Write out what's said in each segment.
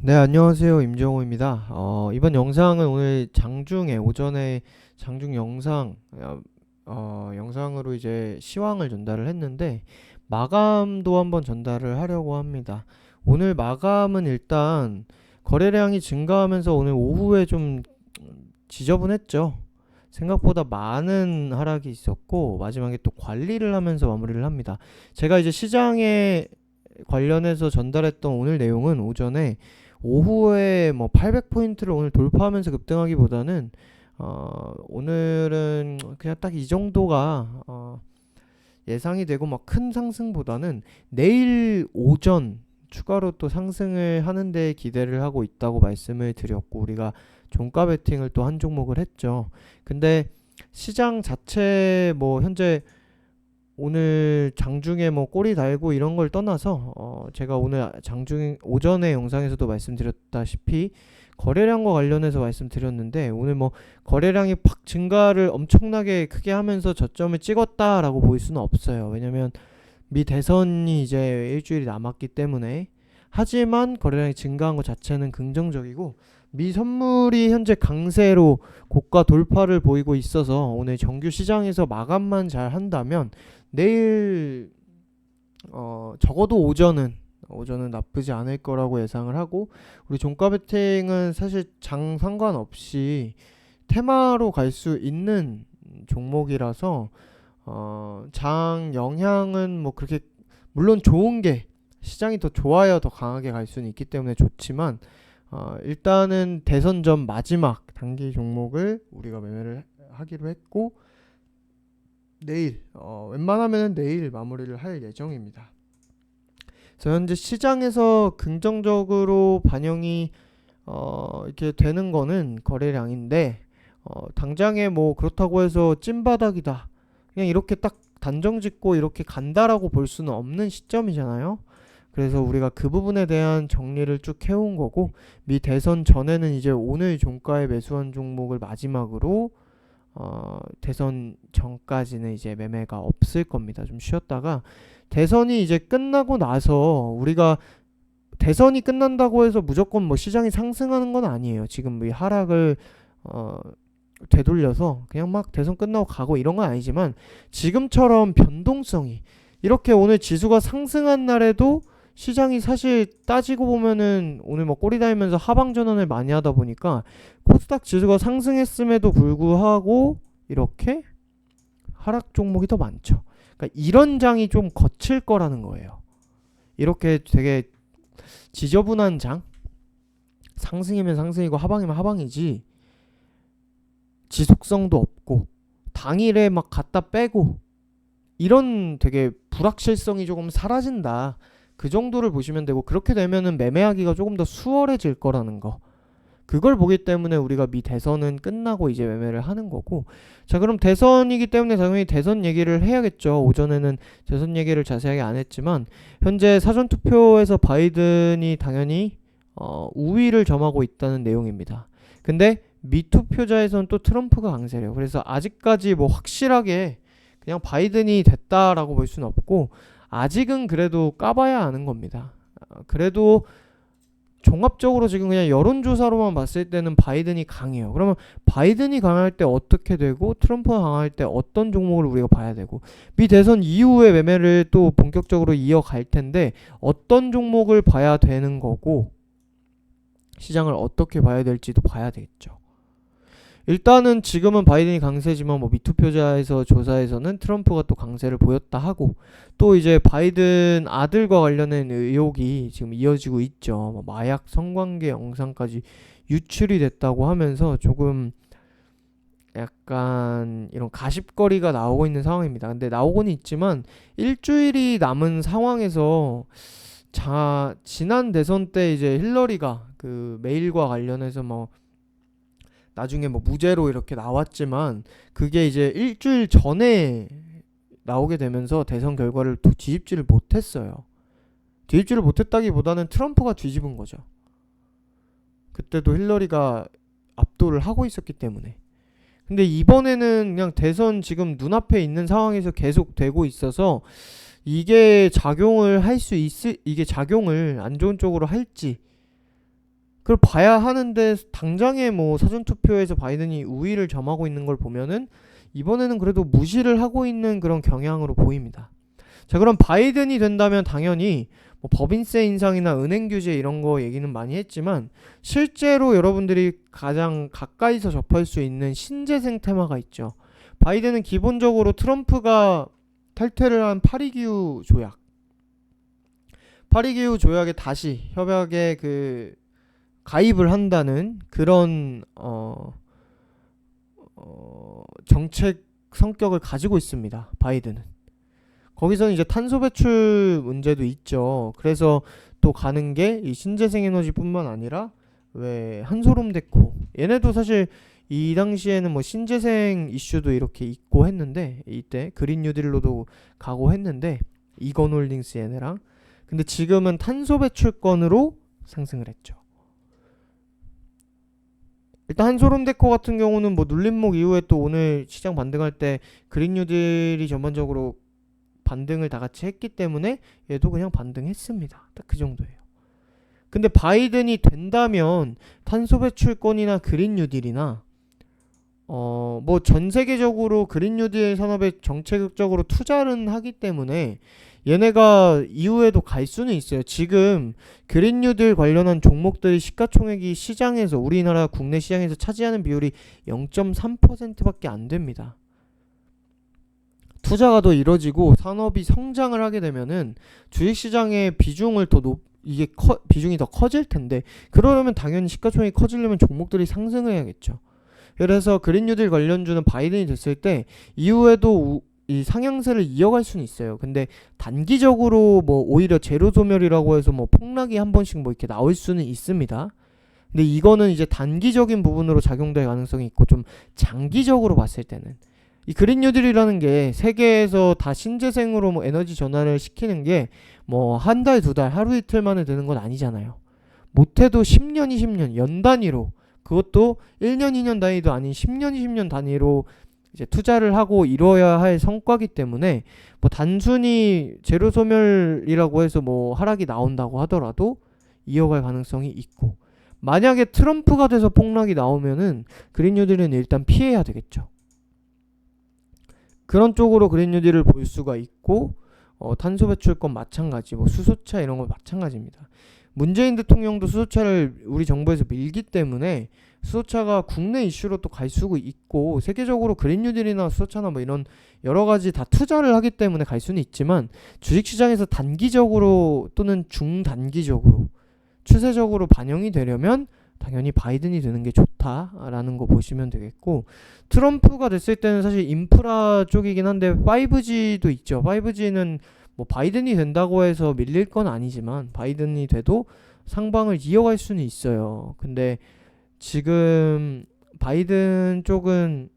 네, 안녕하세요. 임정호입니다. 이번 영상은 오늘 장중에 오전에 장중 영상으로 이제 시황을 전달을 했는데 마감도 한번 전달을 하려고 합니다. 오늘 마감은 일단 거래량이 증가하면서 오늘 오후에 좀 지저분했죠. 생각보다 많은 하락이 있었고 마지막에 또 관리를 하면서 마무리를 합니다. 제가 이제 시장에 관련해서 전달했던 오늘 내용은 오후에 뭐 800포인트를 오늘 돌파하면서 급등하기보다는 오늘은 그냥 딱 이 정도가 예상이 되고 막 큰 상승보다는 내일 오전 추가로 또 상승을 하는데 기대를 하고 있다고 말씀을 드렸고, 우리가 종가 베팅을 또 한 종목을 했죠. 근데 시장 자체 뭐 현재 오늘 장중에 뭐 꼬리 달고 이런 걸 떠나서 제가 오늘 장중 오전에 영상에서도 말씀드렸다시피 거래량과 관련해서 말씀드렸는데, 오늘 뭐 거래량이 팍 증가를 엄청나게 크게 하면서 저점을 찍었다라고 볼 수는 없어요. 왜냐면 미 대선이 이제 일주일이 남았기 때문에. 하지만 거래량이 증가한 것 자체는 긍정적이고, 미 선물이 현재 강세로 고가 돌파를 보이고 있어서 오늘 정규 시장에서 마감만 잘 한다면 내일 적어도 오전은 나쁘지 않을 거라고 예상을 하고, 우리 종가 베팅은 사실 장 상관없이 테마로 갈 수 있는 종목이라서 장 영향은 뭐 그렇게, 물론 좋은 게 시장이 더 좋아야 더 강하게 갈 수는 있기 때문에 좋지만 일단은 대선 전 마지막 단기 종목을 우리가 매매를 하기로 했고, 내일 웬만하면 내일 마무리를 할 예정입니다. 그래서 현재 시장에서 긍정적으로 반영이 이렇게 되는 거는 거래량인데, 당장에 뭐 그렇다고 해서 찐바닥이다 그냥 이렇게 딱 단정 짓고 이렇게 간다라고 볼 수는 없는 시점이잖아요. 그래서 우리가 그 부분에 대한 정리를 쭉 해온 거고, 미 대선 전에는 이제 오늘 종가에 매수한 종목을 마지막으로 대선 전까지는 이제 매매가 없을 겁니다. 좀 쉬었다가 대선이 이제 끝나고 나서, 우리가 대선이 끝난다고 해서 무조건 뭐 시장이 상승하는 건 아니에요. 지금 이 하락을 되돌려서 그냥 막 대선 끝나고 가고 이런 건 아니지만, 지금처럼 변동성이 이렇게 오늘 지수가 상승한 날에도 시장이 사실 따지고 보면은 오늘 뭐 꼬리 달면서 하방 전환을 많이 하다 보니까 코스닥 지수가 상승했음에도 불구하고 이렇게 하락 종목이 더 많죠. 그러니까 이런 장이 좀 거칠 거라는 거예요. 이렇게 되게 지저분한 장, 상승이면 상승이고 하방이면 하방이지 지속성도 없고 당일에 막 갖다 빼고 이런 되게 불확실성이 조금 사라진다, 그 정도를 보시면 되고, 그렇게 되면은 매매하기가 조금 더 수월해질 거라는 거, 그걸 보기 때문에 우리가 미 대선은 끝나고 이제 매매를 하는 거고. 자, 그럼 대선이기 때문에 당연히 대선 얘기를 해야겠죠. 오전에는 대선 얘기를 자세하게 안 했지만 현재 사전투표에서 바이든이 당연히 우위를 점하고 있다는 내용입니다. 근데 미투표자에서는 또 트럼프가 강세래요. 그래서 아직까지 뭐 확실하게 그냥 바이든이 됐다라고 볼 수는 없고, 아직은 그래도 까봐야 아는 겁니다. 그래도 종합적으로 지금 그냥 여론조사로만 봤을 때는 바이든이 강해요. 그러면 바이든이 강할 때 어떻게 되고 트럼프가 강할 때 어떤 종목을 우리가 봐야 되고, 미 대선 이후에 매매를 또 본격적으로 이어갈 텐데 어떤 종목을 봐야 되는 거고, 시장을 어떻게 봐야 될지도 봐야 되겠죠. 일단은 지금은 바이든이 강세지만 뭐 미투표자에서 조사에서는 트럼프가 또 강세를 보였다 하고, 또 이제 바이든 아들과 관련된 의혹이 지금 이어지고 있죠. 뭐 마약 성관계 영상까지 유출이 됐다고 하면서 조금 약간 이런 가십거리가 나오고 있는 상황입니다. 근데 나오고는 있지만 일주일이 남은 상황에서, 지난 대선 때 이제 힐러리가 그 메일과 관련해서 뭐 나중에 뭐 무죄로 이렇게 나왔지만, 그게 이제 일주일 전에 나오게 되면서 대선 결과를 뒤집지를 못했어요. 뒤집지를 못했다기보다는 트럼프가 뒤집은 거죠. 그때도 힐러리가 압도를 하고 있었기 때문에. 근데 이번에는 그냥 대선 지금 눈앞에 있는 상황에서 계속 되고 있어서 이게 작용을 안 좋은 쪽으로 할지 그걸 봐야 하는데 당장에 뭐 사전투표에서 바이든이 우위를 점하고 있는 걸 보면은 이번에는 그래도 무시를 하고 있는 그런 경향으로 보입니다. 자, 그럼 바이든이 된다면 당연히 뭐 법인세 인상이나 은행 규제 이런 거 얘기는 많이 했지만 실제로 여러분들이 가장 가까이서 접할 수 있는 신재생 테마가 있죠. 바이든은 기본적으로 트럼프가 탈퇴를 한 파리기후 조약, 파리기후 조약에 다시 협약에 그 가입을 한다는 그런 정책 성격을 가지고 있습니다. 바이든은. 거기서는 이제 탄소 배출 문제도 있죠. 그래서 또 가는 게 이 신재생 에너지뿐만 아니라 왜 한소름 데코, 얘네도 사실 이 당시에는 뭐 신재생 이슈도 이렇게 있고 했는데, 이때 그린 뉴딜로도 가고 했는데, 이건홀딩스 얘네랑. 근데 지금은 탄소 배출권으로 상승을 했죠. 일단 한소름 데코 같은 경우는 뭐 눌림목 이후에 또 오늘 시장 반등할 때 그린 뉴딜이 전반적으로 반등을 다 같이 했기 때문에 얘도 그냥 반등했습니다. 딱 그 정도예요. 근데 바이든이 된다면 탄소 배출권이나 그린 뉴딜이나 뭐 전 세계적으로 그린 뉴딜 산업에 정책적으로 투자를 하기 때문에 얘네가 이후에도 갈 수는 있어요. 지금 그린 뉴딜 관련한 종목들이 시가총액이 시장에서, 우리나라 국내 시장에서 차지하는 비율이 0.3%밖에 안 됩니다. 투자가 더 이뤄지고 산업이 성장을 하게 되면은 주식시장의 비중을 비중이 더 커질 텐데, 그러려면 당연히 시가총액이 커지려면 종목들이 상승을 해야겠죠. 그래서 그린 뉴딜 관련주는 바이든이 됐을 때 이후에도 이 상향세를 이어갈 수는 있어요. 근데 단기적으로 뭐 오히려 제로 소멸이라고 해서 뭐 폭락이 한 번씩 뭐 이렇게 나올 수는 있습니다. 근데 이거는 이제 단기적인 부분으로 작용될 가능성이 있고, 좀 장기적으로 봤을 때는 이 그린 뉴딜이라는 게 세계에서 다 신재생으로 뭐 에너지 전환을 시키는 게 뭐 한 달, 두 달, 하루 이틀 만에 되는 건 아니잖아요. 못해도 10년, 20년, 연 단위로, 그것도 1년, 2년 단위도 아닌 10년, 20년 단위로 이제 투자를 하고 이뤄야 할 성과기 때문에 뭐 단순히 제로 소멸이라고 해서 뭐 하락이 나온다고 하더라도 이어갈 가능성이 있고, 만약에 트럼프가 돼서 폭락이 나오면은 그린 뉴딜은 일단 피해야 되겠죠. 그런 쪽으로 그린 뉴딜을 볼 수가 있고, 탄소 배출권 마찬가지, 뭐 수소차 이런 거 마찬가지입니다. 문재인 대통령도 수소차를 우리 정부에서 밀기 때문에 수소차가 국내 이슈로 또 갈 수가 있고, 세계적으로 그린 뉴딜이나 수소차나 뭐 이런 여러 가지 다 투자를 하기 때문에 갈 수는 있지만, 주식시장에서 단기적으로 또는 중단기적으로 추세적으로 반영이 되려면 당연히 바이든이 되는 게 좋다라는 거 보시면 되겠고, 트럼프가 됐을 때는 사실 인프라 쪽이긴 한데 5G도 있죠. 5G는 뭐 바이든이 된다고 해서 밀릴 건 아니지만 바이든이 돼도 상방을 이어갈 수는 있어요. 근데 지금 바이든 쪽은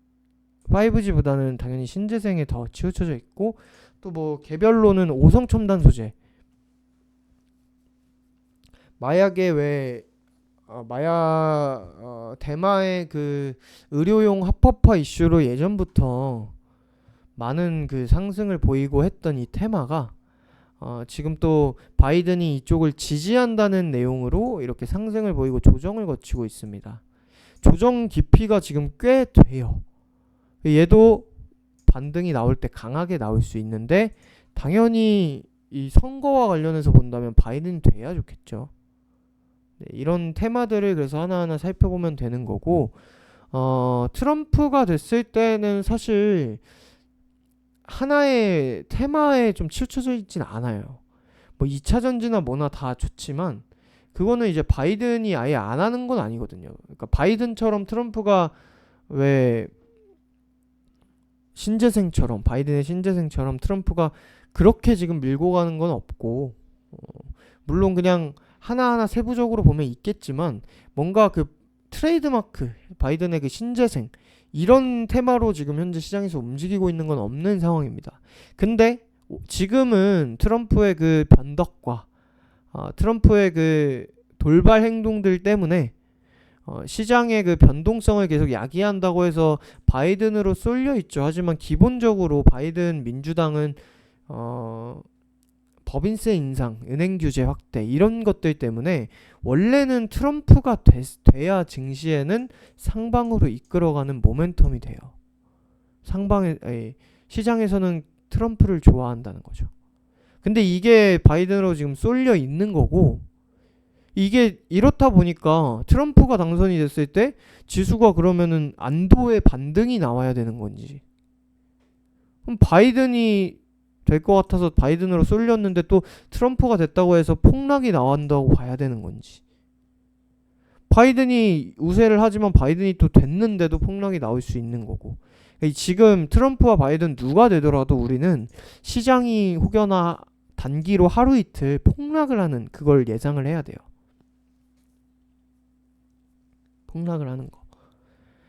5G보다는 당연히 신재생에 더 치우쳐져 있고, 또 뭐 개별로는 오성첨단 소재, 마약의 왜 대마의 그 의료용 합법화 이슈로 예전부터 많은 그 상승을 보이고 했던 이 테마가 지금 또 바이든이 이쪽을 지지한다는 내용으로 이렇게 상승을 보이고 조정을 거치고 있습니다. 조정 깊이가 지금 꽤 돼요. 얘도 반등이 나올 때 강하게 나올 수 있는데, 당연히 이 선거와 관련해서 본다면 바이든이 돼야 좋겠죠. 네, 이런 테마들을 그래서 하나하나 살펴보면 되는 거고, 트럼프가 됐을 때는 사실 하나의 테마에 좀 치우쳐져 있진 않아요. 뭐 2차 전지나 뭐나 다 좋지만 그거는 이제 바이든이 아예 안 하는 건 아니거든요. 그러니까 바이든처럼 트럼프가 왜 바이든의 신재생처럼 트럼프가 그렇게 지금 밀고 가는 건 없고, 물론 그냥 하나하나 세부적으로 보면 있겠지만 뭔가 그 트레이드마크, 바이든의 그 신재생, 이런 테마로 지금 현재 시장에서 움직이고 있는 건 없는 상황입니다. 근데 지금은 트럼프의 그 변덕과 트럼프의 그 돌발 행동들 때문에 시장의 그 변동성을 계속 야기한다고 해서 바이든으로 쏠려 있죠. 하지만 기본적으로 바이든 민주당은 법인세 인상, 은행 규제 확대 이런 것들 때문에 원래는 트럼프가 돼야 증시에는 상방으로 이끌어가는 모멘텀이 돼요. 시장에서는 트럼프를 좋아한다는 거죠. 근데 이게 바이든으로 지금 쏠려 있는 거고, 이게 이렇다 보니까 트럼프가 당선이 됐을 때 지수가 그러면은 안도의 반등이 나와야 되는 건지, 그럼 바이든이 될 것 같아서 바이든으로 쏠렸는데 또 트럼프가 됐다고 해서 폭락이 나온다고 봐야 되는 건지, 바이든이 우세를 하지만 바이든이 또 됐는데도 폭락이 나올 수 있는 거고, 지금 트럼프와 바이든 누가 되더라도 우리는 시장이 혹여나 단기로 하루 이틀 폭락을 하는 그걸 예상을 해야 돼요. 폭락을 하는 거.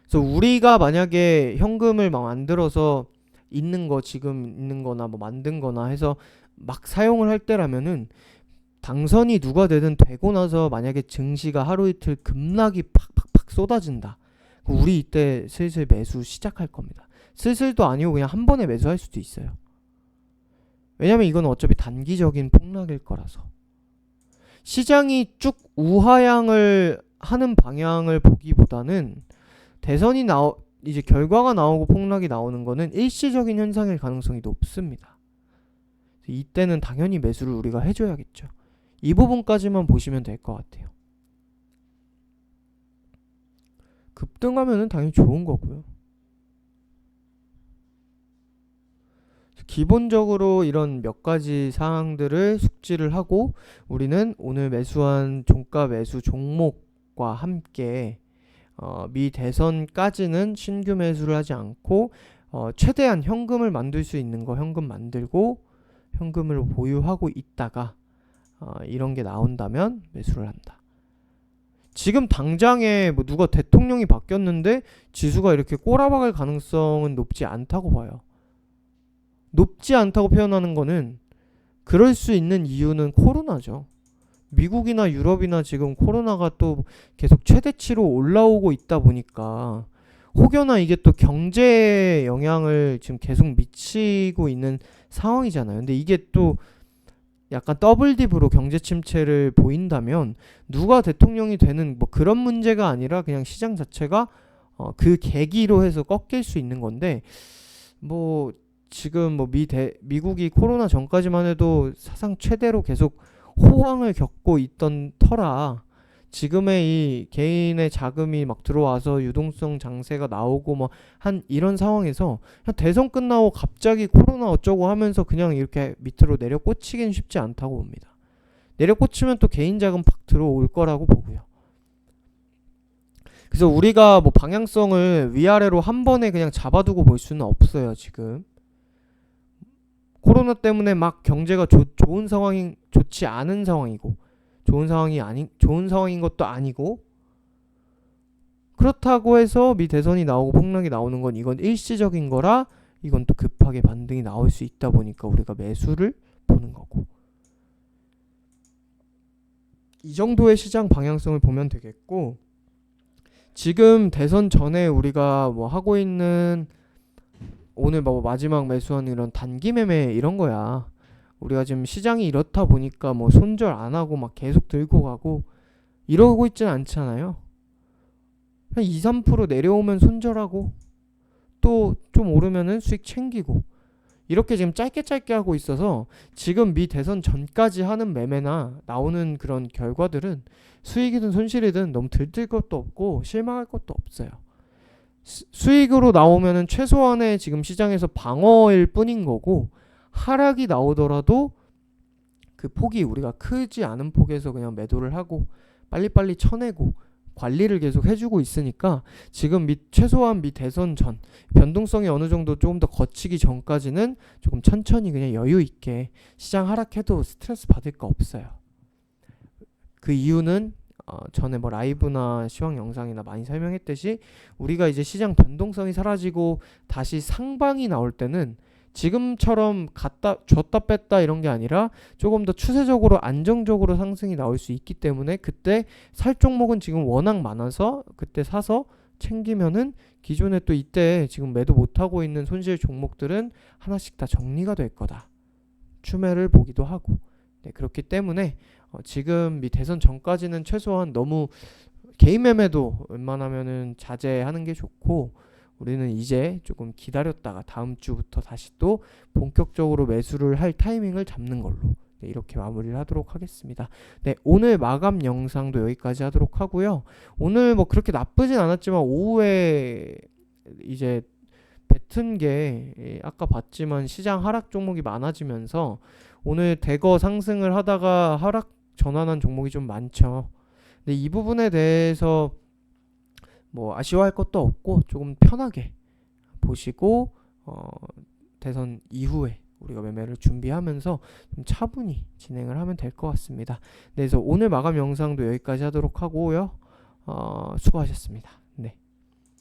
그래서 우리가 만약에 현금을 막 만들어서 있는 거, 지금 있는 거나 뭐 만든 거나 해서 막 사용을 할 때라면은 당선이 누가 되든 되고 나서 만약에 증시가 하루 이틀 급락이 팍팍팍 쏟아진다, 우리 이때 슬슬 매수 시작할 겁니다. 슬슬도 아니고 그냥 한 번에 매수할 수도 있어요. 왜냐면 이건 어차피 단기적인 폭락일 거라서. 시장이 쭉 우하향을 하는 방향을 보기보다는 대선이 이제 결과가 나오고 폭락이 나오는 거는 일시적인 현상일 가능성이 높습니다. 이때는 당연히 매수를 우리가 해줘야겠죠. 이 부분까지만 보시면 될 것 같아요. 급등하면은 당연히 좋은 거고요. 기본적으로 이런 몇 가지 사항들을 숙지를 하고 우리는 오늘 매수한 종가 매수 종목과 함께 미 대선까지는 신규 매수를 하지 않고 최대한 현금을 만들 수 있는 거 현금 만들고 현금을 보유하고 있다가 이런 게 나온다면 매수를 한다. 지금 당장에 뭐 누가 대통령이 바뀌었는데 지수가 이렇게 꼬라박을 가능성은 높지 않다고 봐요. 높지 않다고 표현하는 거는 그럴 수 있는 이유는 코로나죠. 미국이나 유럽이나 지금 코로나가 또 계속 최대치로 올라오고 있다 보니까 혹여나 이게 또 경제에 영향을 지금 계속 미치고 있는 상황이잖아요. 근데 이게 또 약간 더블 딥으로 경제 침체를 보인다면 누가 대통령이 되는 뭐 그런 문제가 아니라 그냥 시장 자체가 그 계기로 해서 꺾일 수 있는 건데, 뭐 지금 뭐 미국이 코로나 전까지만 해도 사상 최대로 계속 호황을 겪고 있던 터라 지금의 이 개인의 자금이 막 들어와서 유동성 장세가 나오고 뭐 한 이런 상황에서 그냥 대선 끝나고 갑자기 코로나 어쩌고 하면서 그냥 이렇게 밑으로 내려 꽂히긴 쉽지 않다고 봅니다. 내려 꽂히면 또 개인 자금 팍 들어올 거라고 보고요. 그래서 우리가 뭐 방향성을 위아래로 한 번에 그냥 잡아두고 볼 수는 없어요. 지금 코로나 때문에 막 경제가 좋은 상황이 좋지 않은 상황이고 좋은 상황인 것도 아니고, 그렇다고 해서 미 대선이 나오고 폭락이 나오는 건 이건 일시적인 거라 이건 또 급하게 반등이 나올 수 있다 보니까 우리가 매수를 보는 거고, 이 정도의 시장 방향성을 보면 되겠고, 지금 대선 전에 우리가 뭐 하고 있는 오늘 뭐 마지막 매수하는 이런 단기 매매 이런 거야. 우리가 지금 시장이 이렇다 보니까 뭐 손절 안 하고 막 계속 들고 가고 이러고 있지는 않잖아요. 한 2, 3% 내려오면 손절하고 또 좀 오르면은 수익 챙기고 이렇게 지금 짧게 하고 있어서 지금 미 대선 전까지 하는 매매나 나오는 그런 결과들은 수익이든 손실이든 너무 들뜰 것도 없고 실망할 것도 없어요. 수익으로 나오면은 최소한의 지금 시장에서 방어일 뿐인 거고, 하락이 나오더라도 그 폭이 우리가 크지 않은 폭에서 그냥 매도를 하고 빨리빨리 쳐내고 관리를 계속 해주고 있으니까 지금 최소한 미 대선 전 변동성이 어느 정도 조금 더 거치기 전까지는 조금 천천히 그냥 여유 있게 시장 하락해도 스트레스 받을 거 없어요. 그 이유는 전에 뭐 라이브나 시황 영상이나 많이 설명했듯이 우리가 이제 시장 변동성이 사라지고 다시 상방이 나올 때는 지금처럼 줬다 뺐다 이런 게 아니라 조금 더 추세적으로 안정적으로 상승이 나올 수 있기 때문에 그때 살 종목은 지금 워낙 많아서 그때 사서 챙기면은 기존에 또 이때 지금 매도 못하고 있는 손실 종목들은 하나씩 다 정리가 될 거다. 추매를 보기도 하고 네, 그렇기 때문에 지금 이 대선 전까지는 최소한 너무 개인 매매도 웬만하면은 자제하는 게 좋고, 우리는 이제 조금 기다렸다가 다음 주부터 다시 또 본격적으로 매수를 할 타이밍을 잡는 걸로, 네, 이렇게 마무리를 하도록 하겠습니다. 네, 오늘 마감 영상도 여기까지 하도록 하고요. 오늘 뭐 그렇게 나쁘진 않았지만 오후에 이제 뱉은 게 아까 봤지만 시장 하락 종목이 많아지면서 오늘 대거 상승을 하다가 하락 전환한 종목이 좀 많죠. 근데 이 부분에 대해서 뭐 아쉬워할 것도 없고 조금 편하게 보시고 대선 이후에 우리가 매매를 준비하면서 좀 차분히 진행을 하면 될 것 같습니다. 네, 그래서 오늘 마감 영상도 여기까지 하도록 하고요. 수고하셨습니다.